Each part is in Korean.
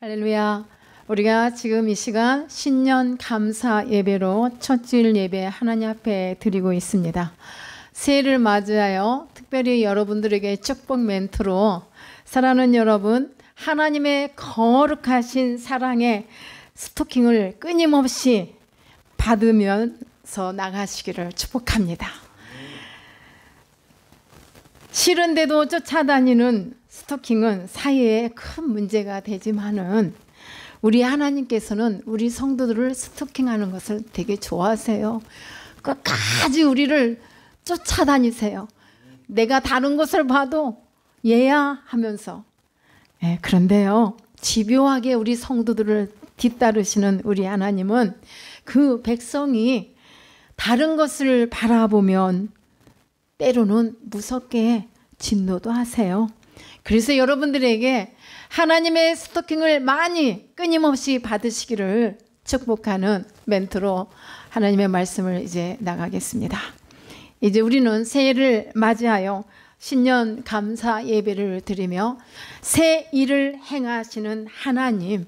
할렐루야. 우리가 지금 이 시간 신년 감사 예배로 첫 주일 예배 하나님 앞에 드리고 있습니다. 새해를 맞이하여 특별히 여러분들에게 축복 멘트로 사랑하는 여러분, 하나님의 거룩하신 사랑의 스토킹을 끊임없이 받으면서 나가시기를 축복합니다. 싫은데도 쫓아다니는 스토킹은 사회에 큰 문제가 되지만은 우리 하나님께서는 우리 성도들을 스토킹하는 것을 되게 좋아하세요. 끝까지 우리를 쫓아다니세요. 내가 다른 것을 봐도 얘야 하면서. 그런데요, 집요하게 우리 성도들을 뒤따르시는 우리 하나님은 그 백성이 다른 것을 바라보면 때로는 무섭게 진노도 하세요. 그래서 여러분들에게 하나님의 스토킹을 많이 끊임없이 받으시기를 축복하는 멘트로 하나님의 말씀을 이제 나가겠습니다. 이제 우리는 새해를 맞이하여 신년 감사 예배를 드리며 새 일을 행하시는 하나님,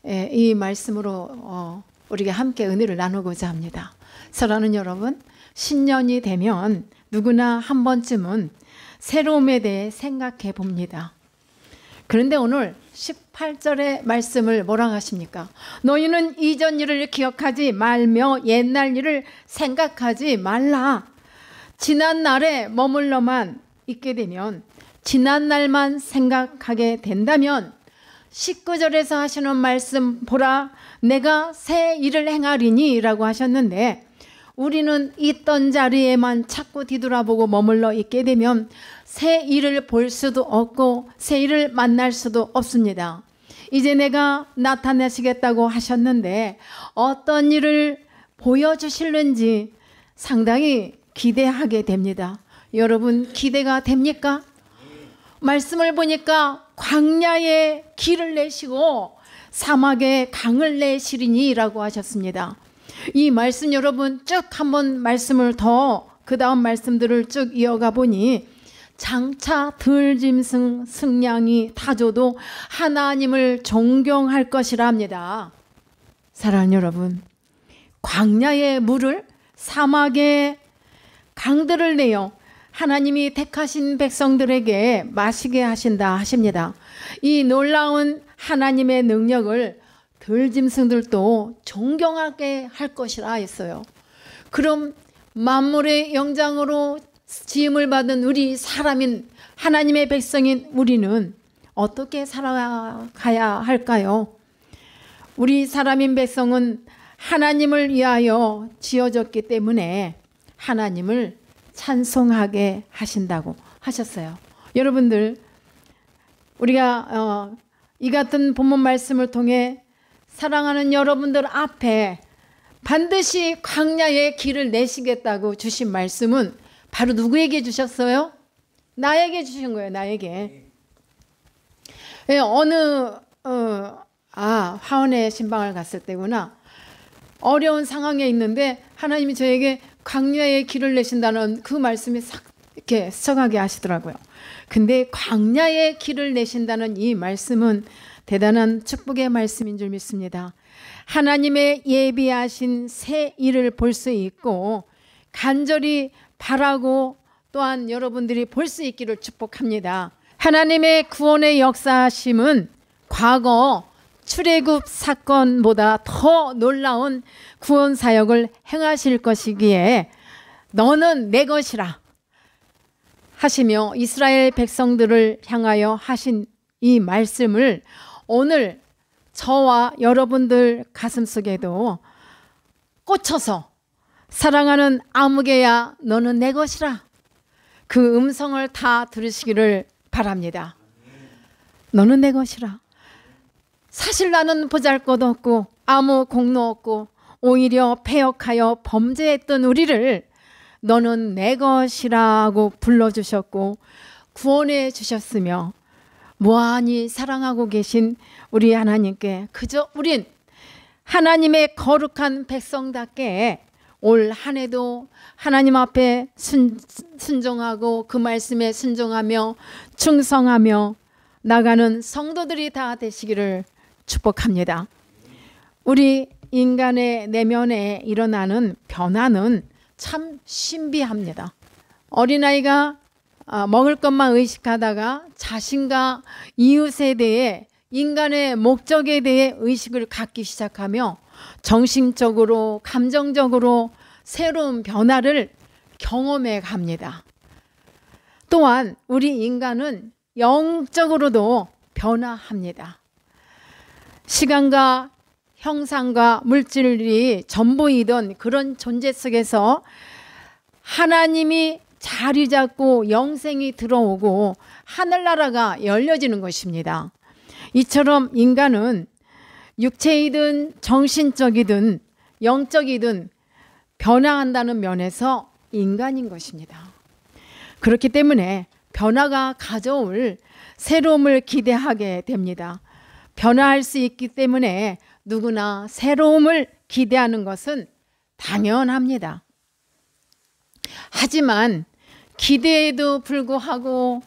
이 말씀으로 우리가 함께 은혜를 나누고자 합니다. 사랑하는 여러분, 신년이 되면 누구나 한 번쯤은 새로움에 대해 생각해 봅니다. 그런데 오늘 18절의 말씀을 뭐라고 하십니까? 너희는 이전 일을 기억하지 말며 옛날 일을 생각하지 말라. 지난 날에 머물러만 있게 되면, 지난 날만 생각하게 된다면 19절에서 하시는 말씀 보라, 내가 새 일을 행하리니 라고 하셨는데, 우리는 있던 자리에만 자꾸 뒤돌아보고 머물러 있게 되면 새 일을 볼 수도 없고 새 일을 만날 수도 없습니다. 이제 내가 나타나시겠다고 하셨는데 어떤 일을 보여주실는지 상당히 기대하게 됩니다. 여러분, 기대가 됩니까? 말씀을 보니까 광야에 길을 내시고 사막에 강을 내시리니 라고 하셨습니다. 이 말씀 여러분 쭉 한번 말씀을 더 그 다음 말씀들을 쭉 이어가 보니 장차 들짐승 승냥이 타조도 하나님을 존경할 것이라 합니다. 사랑하는 여러분, 광야의 물을 사막의 강들을 내어 하나님이 택하신 백성들에게 마시게 하신다 하십니다. 이 놀라운 하나님의 능력을 들짐승들도 존경하게 할 것이라 했어요. 그럼 만물의 영장으로 지음을 받은 우리 사람인 하나님의 백성인 우리는 어떻게 살아가야 할까요? 우리 사람인 백성은 하나님을 위하여 지어졌기 때문에 하나님을 찬송하게 하신다고 하셨어요. 여러분들, 우리가 이 같은 본문 말씀을 통해 사랑하는 여러분들 앞에 반드시 광야의 길을 내시겠다고 주신 말씀은 바로 누구에게 주셨어요? 나에게 주신 거예요. 나에게. 화원의 신방을 갔을 때구나. 어려운 상황에 있는데 하나님이 저에게 광야의 길을 내신다는 그 말씀이 싹 이렇게 스쳐가게 하시더라고요. 근데 광야의 길을 내신다는 이 말씀은 대단한 축복의 말씀인 줄 믿습니다. 하나님의 예비하신 새 일을 볼 수 있고 간절히 바라고 또한 여러분들이 볼 수 있기를 축복합니다. 하나님의 구원의 역사하심은 과거 출애굽 사건보다 더 놀라운 구원 사역을 행하실 것이기에 너는 내 것이라 하시며 이스라엘 백성들을 향하여 하신 이 말씀을 오늘 저와 여러분들 가슴속에도 꽂혀서 사랑하는 아무개야 너는 내 것이라 그 음성을 다 들으시기를 바랍니다. 너는 내 것이라. 사실 나는 보잘것없고 아무 공로 없고 오히려 패역하여 범죄했던 우리를 너는 내 것이라고 불러주셨고 구원해 주셨으며 무한히 사랑하고 계신 우리 하나님께 그저 우린 하나님의 거룩한 백성답게 올 한 해도 하나님 앞에 순종하고 그 말씀에 순종하며 충성하며 나가는 성도들이 다 되시기를 축복합니다. 우리 인간의 내면에 일어나는 변화는 참 신비합니다. 어린아이가 먹을 것만 의식하다가 자신과 이웃에 대해 인간의 목적에 대해 의식을 갖기 시작하며 정신적으로 감정적으로 새로운 변화를 경험해 갑니다. 또한 우리 인간은 영적으로도 변화합니다. 시간과 형상과 물질이 전부이던 그런 존재 속에서 하나님이 자리 잡고 영생이 들어오고 하늘나라가 열려지는 것입니다. 이처럼 인간은 육체이든 정신적이든 영적이든 변화한다는 면에서 인간인 것입니다. 그렇기 때문에 변화가 가져올 새로움을 기대하게 됩니다. 변화할 수 있기 때문에 누구나 새로움을 기대하는 것은 당연합니다. 하지만 기대에도 불구하고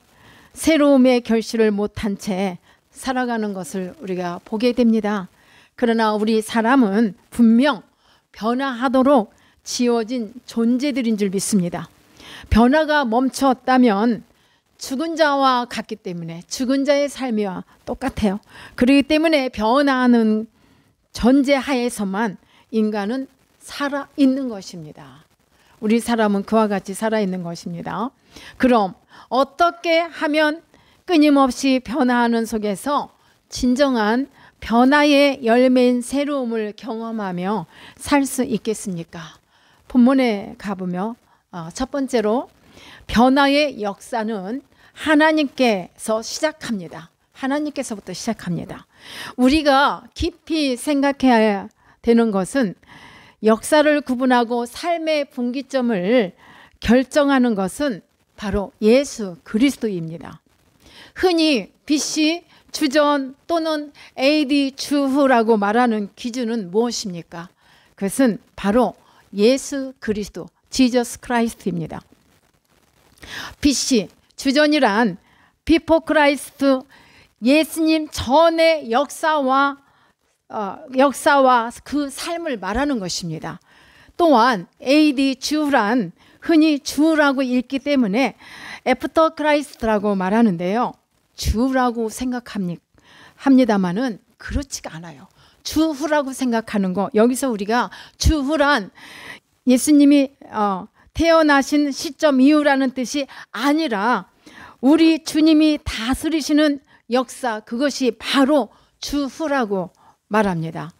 새로움의 결실을 못한 채 살아가는 것을 우리가 보게 됩니다. 그러나 우리 사람은 분명 변화하도록 지어진 존재들인 줄 믿습니다. 변화가 멈췄다면 죽은 자와 같기 때문에 죽은 자의 삶이와 똑같아요. 그렇기 때문에 변화하는 전제 하에서만 인간은 살아있는 것입니다. 우리 사람은 그와 같이 살아있는 것입니다. 그럼 어떻게 하면 끊임없이 변화하는 속에서 진정한 변화의 열매인 새로움을 경험하며 살 수 있겠습니까? 본문에 가보면 첫 번째로 변화의 역사는 하나님께서 시작합니다. 하나님께서부터 시작합니다. 우리가 깊이 생각해야 되는 것은 역사를 구분하고 삶의 분기점을 결정하는 것은 바로 예수 그리스도입니다. 흔히 BC 주전 또는 AD 주후라고 말하는 기준은 무엇입니까? 그것은 바로 예수 그리스도, 지저스 크라이스트입니다. BC 주전이란 비포 크라이스트, 예수님 전의 역사와 그 삶을 말하는 것입니다. 또한 AD 주란 흔히 주라고 읽기 때문에 애프터 크라이스트라고 말하는데요. 주라고 생각합니다만은 그렇지가 않아요. 주후라고 생각하는 거, 여기서 우리가 주후란 예수님이 태어나신 시점 이후라는 뜻이 아니라 우리 주님이 다스리시는 역사, 그것이 바로 주후라고 말합니다.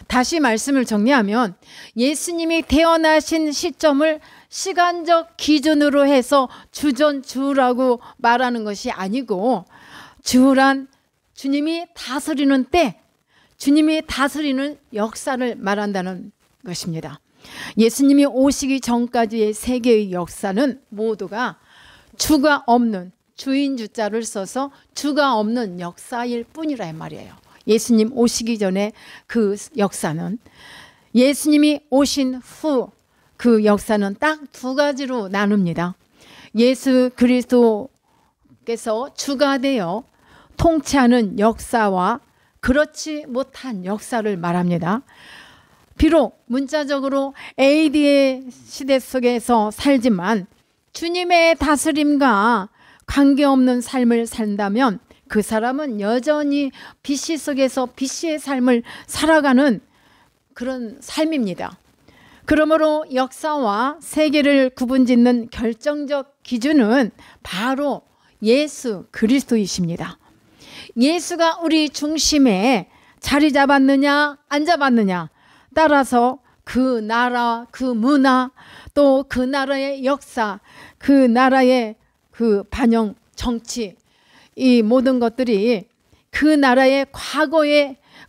다시 말씀을 정리하면 예수님이 태어나신 시점을 시간적 기준으로 해서 주전 주라고 말하는 것이 아니고, 주란 주님이 다스리는 때, 주님이 다스리는 역사를 말한다는 것입니다. 예수님이 오시기 전까지의 세계의 역사는 모두가 주가 없는, 주인 주자를 써서 주가 없는 역사일 뿐이라 이 말이에요. 예수님 오시기 전에 그 역사는, 예수님이 오신 후 그 역사는 딱 두 가지로 나눕니다. 예수 그리스도께서 주가 되어 통치하는 역사와 그렇지 못한 역사를 말합니다. 비록 문자적으로 AD의 시대 속에서 살지만 주님의 다스림과 관계없는 삶을 산다면 그 사람은 여전히 BC 속에서 BC의 삶을 살아가는 그런 삶입니다. 그러므로 역사와 세계를 구분짓는 결정적 기준은 바로 예수 그리스도이십니다. 예수가 우리 중심에 자리 잡았느냐 안 잡았느냐 따라서 그 나라, 그 문화, 또 그 나라의 역사, 그 나라의 그 반영 정치, 이 모든 것들이 그 나라의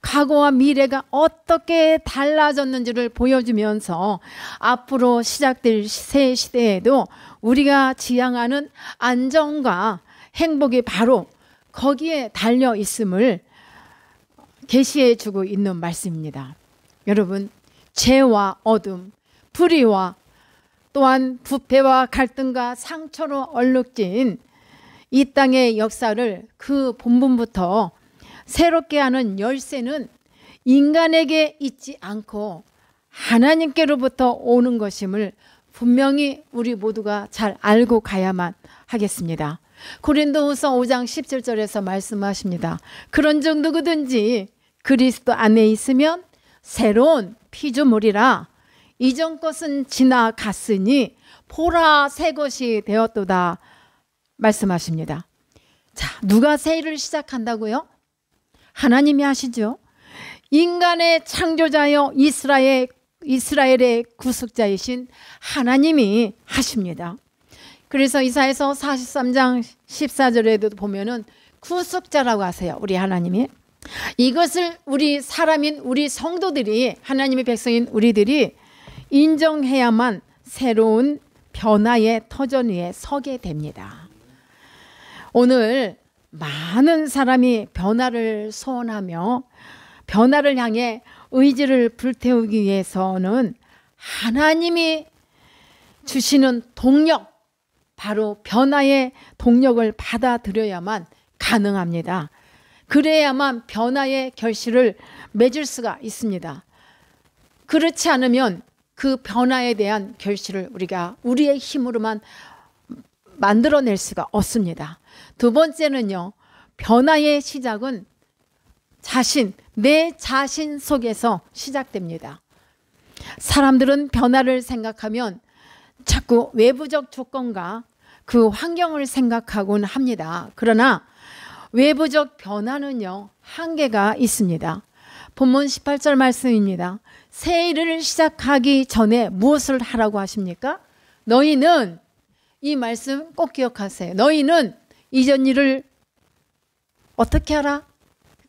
과거와 미래가 어떻게 달라졌는지를 보여주면서 앞으로 시작될 새 시대에도 우리가 지향하는 안정과 행복이 바로 거기에 달려 있음을 계시해 주고 있는 말씀입니다. 여러분, 죄와 어둠, 불의와 또한 부패와 갈등과 상처로 얼룩진 이 땅의 역사를 그 본문부터 새롭게 하는 열쇠는 인간에게 있지 않고 하나님께로부터 오는 것임을 분명히 우리 모두가 잘 알고 가야만 하겠습니다. 고린도후서 5장 17절에서 말씀하십니다. 그런즉 누구든지 그리스도 안에 있으면 새로운 피조물이라 이전 것은 지나갔으니 보라 새 것이 되었도다 말씀하십니다. 자, 누가 새 일을 시작한다고요? 하나님이 하시죠. 인간의 창조자여 이스라엘의 구속자이신 하나님이 하십니다. 그래서 이사야서 43장 14절에도 보면은 구속자라고 하세요. 우리 하나님이. 이것을 우리 사람인 우리 성도들이, 하나님의 백성인 우리들이 인정해야만 새로운 변화의 터전 위에 서게 됩니다. 오늘 많은 사람이 변화를 소원하며 변화를 향해 의지를 불태우기 위해서는 하나님이 주시는 동력, 바로 변화의 동력을 받아들여야만 가능합니다. 그래야만 변화의 결실을 맺을 수가 있습니다. 그렇지 않으면 그 변화에 대한 결실을 우리가 우리의 힘으로만 만들어낼 수가 없습니다. 두 번째는요, 변화의 시작은 내 자신 속에서 시작됩니다. 사람들은 변화를 생각하면 자꾸 외부적 조건과 그 환경을 생각하곤 합니다. 그러나 외부적 변화는요, 한계가 있습니다. 본문 18절 말씀입니다. 새 일을 시작하기 전에 무엇을 하라고 하십니까? 너희는, 이 말씀 꼭 기억하세요. 너희는 이전 일을 어떻게 하라?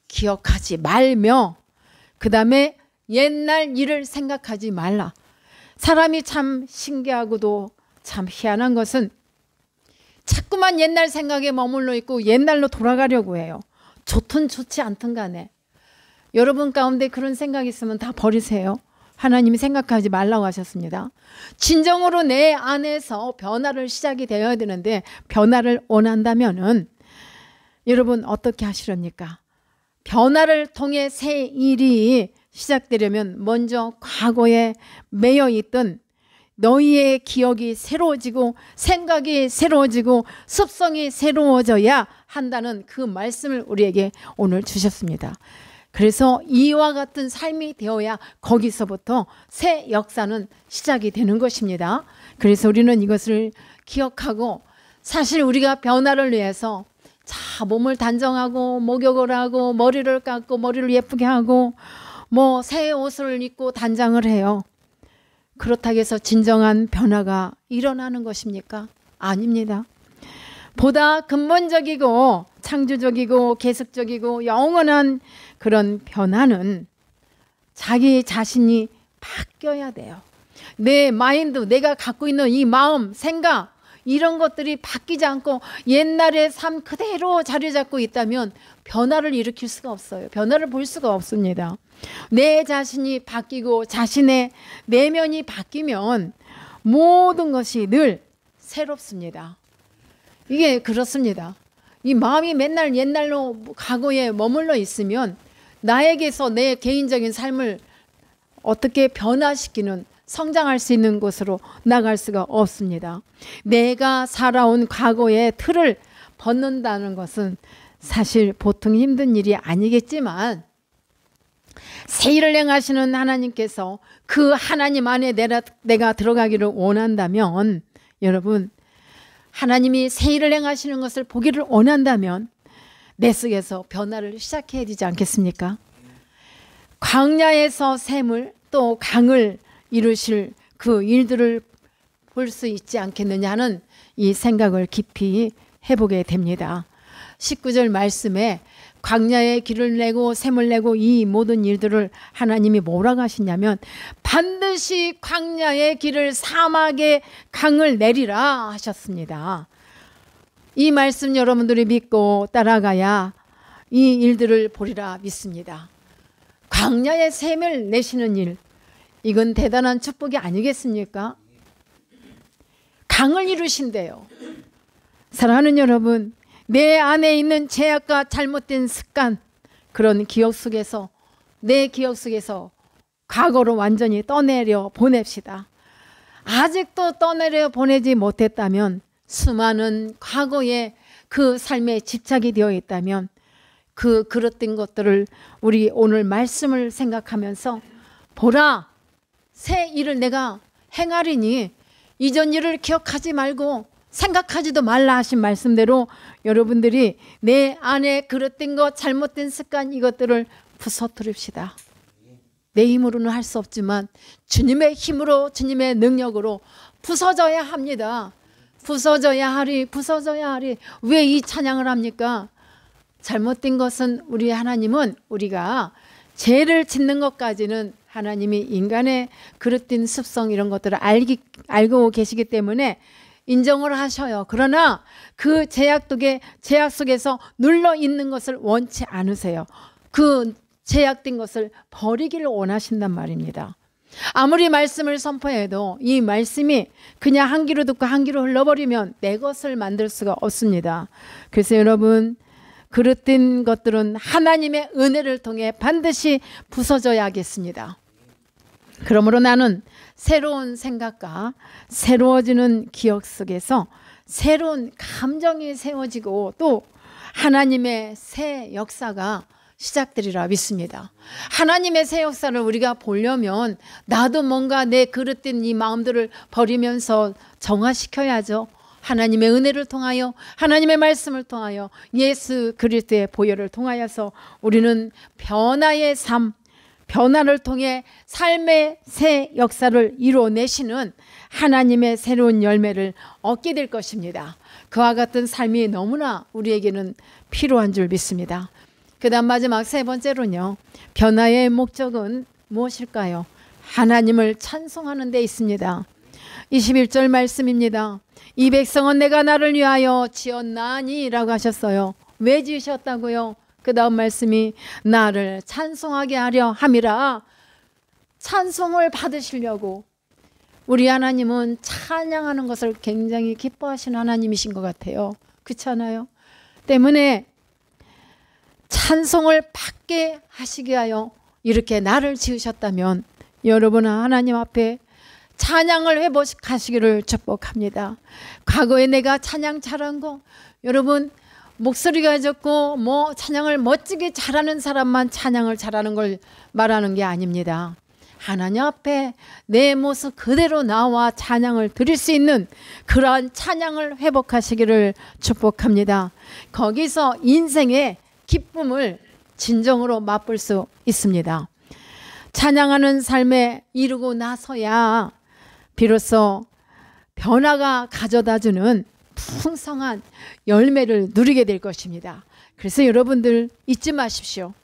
기억하지 말며 그 다음에 옛날 일을 생각하지 말라. 사람이 참 신기하고도 참 희한한 것은 자꾸만 옛날 생각에 머물러 있고 옛날로 돌아가려고 해요. 좋든 좋지 않든 간에. 여러분 가운데 그런 생각이 있으면 다 버리세요. 하나님이 생각하지 말라고 하셨습니다. 진정으로 내 안에서 변화를 시작이 되어야 되는데 변화를 원한다면은 여러분 어떻게 하시렵니까? 변화를 통해 새 일이 시작되려면 먼저 과거에 매여 있던 너희의 기억이 새로워지고 생각이 새로워지고 습성이 새로워져야 한다는 그 말씀을 우리에게 오늘 주셨습니다. 그래서 이와 같은 삶이 되어야 거기서부터 새 역사는 시작이 되는 것입니다. 그래서 우리는 이것을 기억하고, 사실 우리가 변화를 위해서 몸을 단정하고 목욕을 하고 머리를 감고 머리를 예쁘게 하고 뭐 새 옷을 입고 단장을 해요. 그렇다고 해서 진정한 변화가 일어나는 것입니까? 아닙니다. 보다 근본적이고 창조적이고 계속적이고 영원한 그런 변화는 자기 자신이 바뀌어야 돼요. 내 마인드, 내가 갖고 있는 이 마음, 생각, 이런 것들이 바뀌지 않고 옛날의 삶 그대로 자리 잡고 있다면 변화를 일으킬 수가 없어요. 변화를 볼 수가 없습니다. 내 자신이 바뀌고 자신의 내면이 바뀌면 모든 것이 늘 새롭습니다. 이게 그렇습니다. 이 마음이 맨날 옛날로 과거에 머물러 있으면 나에게서 내 개인적인 삶을 어떻게 변화시키는, 성장할 수 있는 곳으로 나갈 수가 없습니다. 내가 살아온 과거의 틀을 벗는다는 것은 사실 보통 힘든 일이 아니겠지만 새 일을 행하시는 하나님께서 그 하나님 안에 내가 들어가기를 원한다면, 여러분 하나님이 새 일을 행하시는 것을 보기를 원한다면 내 속에서 변화를 시작해야 되지 않겠습니까? 광야에서 샘을 또 강을 이루실 그 일들을 볼 수 있지 않겠느냐는 이 생각을 깊이 해보게 됩니다. 19절 말씀에 광야에 길을 내고 샘을 내고 이 모든 일들을 하나님이 뭐라고 하시냐면 반드시 광야의 길을 사막의 강을 내리라 하셨습니다. 이 말씀 여러분들이 믿고 따라가야 이 일들을 보리라 믿습니다. 광야의 샘을 내시는 일, 이건 대단한 축복이 아니겠습니까? 강을 이루신대요. 사랑하는 여러분, 내 안에 있는 죄악과 잘못된 습관, 그런 기억 속에서, 내 기억 속에서 과거로 완전히 떠내려 보냅시다. 아직도 떠내려 보내지 못했다면, 수많은 과거의 그 삶에 집착이 되어 있다면 그렇던 것들을 우리 오늘 말씀을 생각하면서, 보라, 새 일을 내가 행하리니 이전 일을 기억하지 말고 생각하지도 말라 하신 말씀대로 여러분들이 내 안에 그릇된 것, 잘못된 습관, 이것들을 부서뜨립시다. 내 힘으로는 할 수 없지만 주님의 힘으로, 주님의 능력으로 부서져야 합니다. 부서져야 하리. 왜 이 찬양을 합니까? 잘못된 것은, 우리 하나님은 우리가 죄를 짓는 것까지는 하나님이 인간의 그릇된 습성, 이런 것들을 알고 계시기 때문에 인정을 하셔요. 그러나 그 제약 속에서 눌러 있는 것을 원치 않으세요. 그 제약된 것을 버리기를 원하신단 말입니다. 아무리 말씀을 선포해도 이 말씀이 그냥 한 귀로 듣고 한 귀로 흘러버리면 내 것을 만들 수가 없습니다. 그래서 여러분, 그릇된 것들은 하나님의 은혜를 통해 반드시 부서져야겠습니다. 그러므로 나는 새로운 생각과 새로워지는 기억 속에서 새로운 감정이 세워지고 또 하나님의 새 역사가 시작되리라 믿습니다. 하나님의 새 역사를 우리가 보려면 나도 뭔가 내 그릇된 이 마음들을 버리면서 정화시켜야죠. 하나님의 은혜를 통하여, 하나님의 말씀을 통하여, 예수 그리스도의 보혈을 통하여서 우리는 변화의 삶, 변화를 통해 삶의 새 역사를 이루어내시는 하나님의 새로운 열매를 얻게 될 것입니다. 그와 같은 삶이 너무나 우리에게는 필요한 줄 믿습니다. 그 다음 마지막 세 번째로는요, 변화의 목적은 무엇일까요? 하나님을 찬송하는 데 있습니다. 21절 말씀입니다. 이 백성은 내가 나를 위하여 지었나니 라고 하셨어요. 왜 지으셨다고요? 그 다음 말씀이 나를 찬송하게 하려 함이라. 찬송을 받으시려고. 우리 하나님은 찬양하는 것을 굉장히 기뻐하시는 하나님이신 것 같아요. 그렇지 않아요? 때문에 찬송을 받게 하시게 하여 이렇게 나를 지으셨다면 여러분은 하나님 앞에 찬양을 회복하시기를 축복합니다. 과거에 내가 찬양 잘한 거, 여러분 목소리가 좋고 찬양을 멋지게 잘하는 사람만 찬양을 잘하는 걸 말하는 게 아닙니다. 하나님 앞에 내 모습 그대로 나와 찬양을 드릴 수 있는 그러한 찬양을 회복하시기를 축복합니다. 거기서 인생의 기쁨을 진정으로 맛볼 수 있습니다. 찬양하는 삶에 이르고 나서야 비로소 변화가 가져다주는 풍성한 열매를 누리게 될 것입니다. 그래서 여러분들 잊지 마십시오.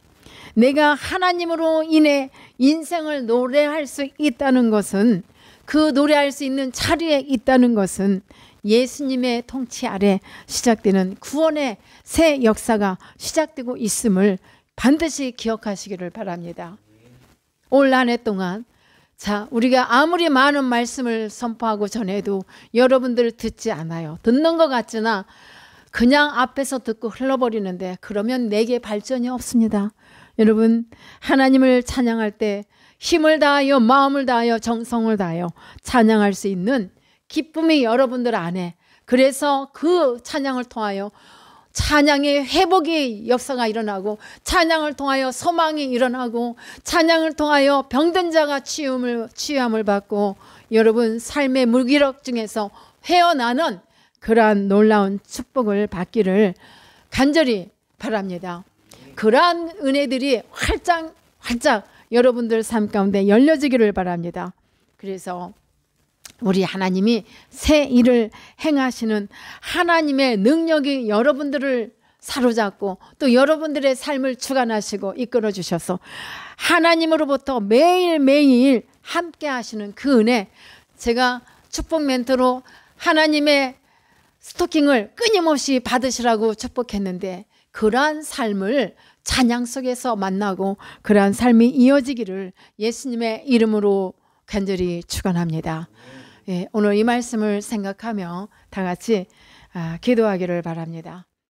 내가 하나님으로 인해 인생을 노래할 수 있다는 것은, 그 노래할 수 있는 자리에 있다는 것은 예수님의 통치 아래 시작되는 구원의 새 역사가 시작되고 있음을 반드시 기억하시기를 바랍니다. 올 한 해 동안 우리가 아무리 많은 말씀을 선포하고 전해도 여러분들 듣지 않아요. 듣는 것 같으나 그냥 앞에서 듣고 흘러버리는데 그러면 내게 발전이 없습니다. 여러분, 하나님을 찬양할 때 힘을 다하여, 마음을 다하여, 정성을 다하여 찬양할 수 있는 기쁨이 여러분들 안에, 그래서 그 찬양을 통하여 찬양의 회복의 역사가 일어나고, 찬양을 통하여 소망이 일어나고, 찬양을 통하여 병든 자가 치유함을 받고, 여러분 삶의 무기력 중에서 헤어나는 그러한 놀라운 축복을 받기를 간절히 바랍니다. 그러한 은혜들이 활짝 여러분들 삶 가운데 열려지기를 바랍니다. 그래서 우리 하나님이 새 일을 행하시는 하나님의 능력이 여러분들을 사로잡고 또 여러분들의 삶을 주관하시고 이끌어 주셔서 하나님으로부터 매일매일 함께 하시는 그 은혜, 제가 축복 멘트로 하나님의 스토킹을 끊임없이 받으시라고 축복했는데 그러한 삶을 찬양 속에서 만나고 그러한 삶이 이어지기를 예수님의 이름으로 간절히 축원합니다. 예, 오늘 이 말씀을 생각하며 다 같이 기도하기를 바랍니다.